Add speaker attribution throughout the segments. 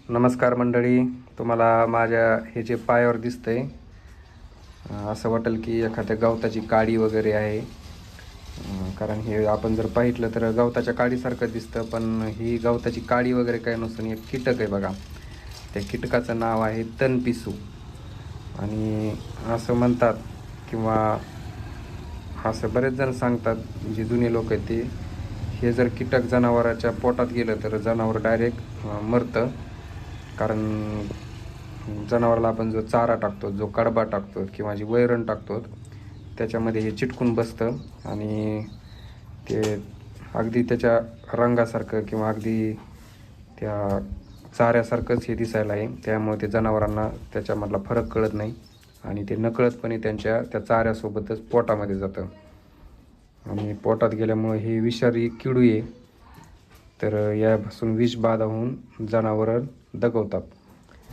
Speaker 1: नमस्कार मंडळी, तुम्हाला माझ्या हे जे पायावर दिसतंय असं वाटेल की एखाद्या गवताची काडी वगैरे आहे. कारण हे आपण जर पाहिलं तर गवताच्या काडीसारखं दिसतं, पण ही गवताची काडी वगैरे काय नसून एक कीटक आहे बघा. त्या कीटकाचं नाव आहे तणपिसू. आणि असं म्हणतात किंवा असं बरेच जण सांगतात, जे जुने लोक आहेत ते, हे जर कीटक जनावराच्या पोटात गेलं तर जनावर डायरेक्ट मरतं. कारण जनावराला आपण जो चारा टाकतो, जो कडबा टाकतो किंवा जी वैरण टाकतो, त्याच्यामध्ये हे चिटकून बसतं आणि ते अगदी त्याच्या रंगासारखं किंवा अगदी त्या चाऱ्यासारखंच हे दिसायला आहे. त्यामुळे ते जनावरांना त्याच्यामधला फरक कळत नाही आणि ते नकळतपणे त्या चाऱ्यासोबतच पोटामध्ये जातं. आणि पोटात गेल्यामुळे हे विषारी किडू आहे, तर यापासून विषबाधा होऊन जनावरं दगवतात.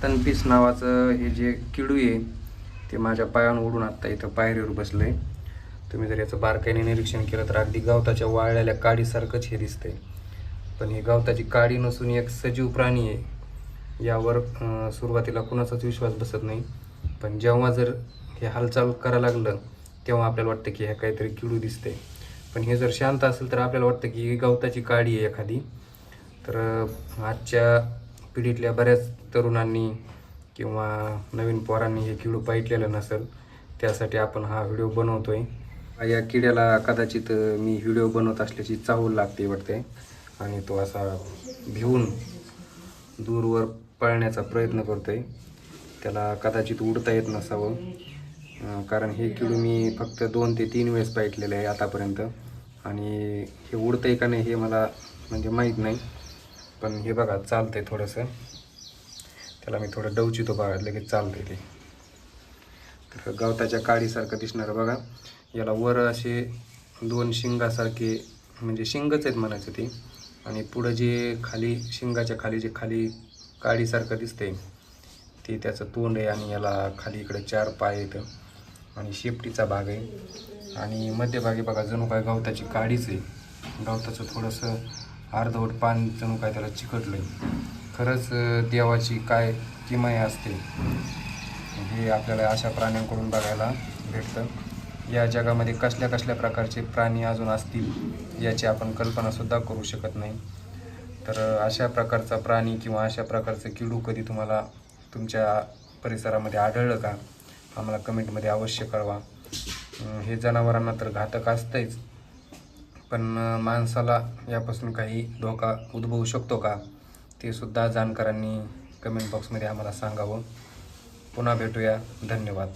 Speaker 1: तणपीस नावाचं हे जे किडू आहे ते माझ्या पायावर उडून आत्ता इथं पायरीवर बसलं आहे. तुम्ही जर याचं बारकाईने निरीक्षण केलं तर अगदी गवताच्या वाळलेल्या काडीसारखंच हे दिसतंय. पण ही गवताची काडी नसून एक सजीव प्राणी आहे. यावर सुरुवातीला कुणाचाच विश्वास बसत नाही, पण जेव्हा जर हे हालचाल करायला लागलं तेव्हा आपल्याला वाटतं की हे काहीतरी किडू दिसतंय. पण हे जर शांत असेल तर आपल्याला वाटतं की ही गवताची काडी आहे एखादी. तर आजच्या पिढीतल्या बऱ्याच तरुणांनी किंवा नवीन पोरांनी हे किडू पाहिलेलं नसेल, त्यासाठी आपण हा व्हिडिओ बनवतोय. या किड्याला कदाचित मी व्हिडिओ बनवत असल्याची चाहूल लागते वाटते आणि तो असा भिवून दूरवर पळण्याचा प्रयत्न करतोय. त्याला कदाचित उडता येत नसावं, कारण हे किडू मी फक्त 2 ते 3 वेळेस पाहिलेलं आहे आतापर्यंत. आणि हे उडतंय का नाही हे मला म्हणजे माहीत नाही, पण हे बघा चालतंय थोडंसं. त्याला मी थोडं डवचितो बघा, लगेच चालतंय ते. तर गवताच्या काडीसारखं दिसणारं बघा, याला वर असे 2 शिंगासारखे म्हणजे शिंगच आहेत म्हणायचं ते. आणि पुढं जे खाली शिंगाच्या खाली जे खाली काडीसारखं दिसतंय ते त्याचं तोंड आहे. आणि याला खाली इकडे 4 पाय आहेत आणि शेपटीचा भाग आहे. आणि मध्यभागी बघा जणू काय गवताची काडीच आहे. गवताचं थोडंसं अर्धवट पान जणू काय त्याला चिकटलं आहे. खरंच देवाची काय किमया असते हे आपल्याला अशा प्राण्यांकडून बघायला भेटतं. या जगामध्ये कसल्या कसल्या प्रकारचे प्राणी अजून असतील याची आपण कल्पनासुद्धा करू शकत नाही. तर अशा प्रकारचा प्राणी किंवा अशा प्रकारचं किडू कधी तुम्हाला तुमच्या परिसरामध्ये आढळलं का, आम्हाला कमेंटमध्ये अवश्य कळवा. हे जनावरांना तर घातक असतंच, पण माणसाला यापासून काही धोका उद्भवू शकतो का, ते सुद्धा जाणकारांनी कमेंट बॉक्समध्ये आम्हाला सांगावं. पुन्हा भेटूया. धन्यवाद.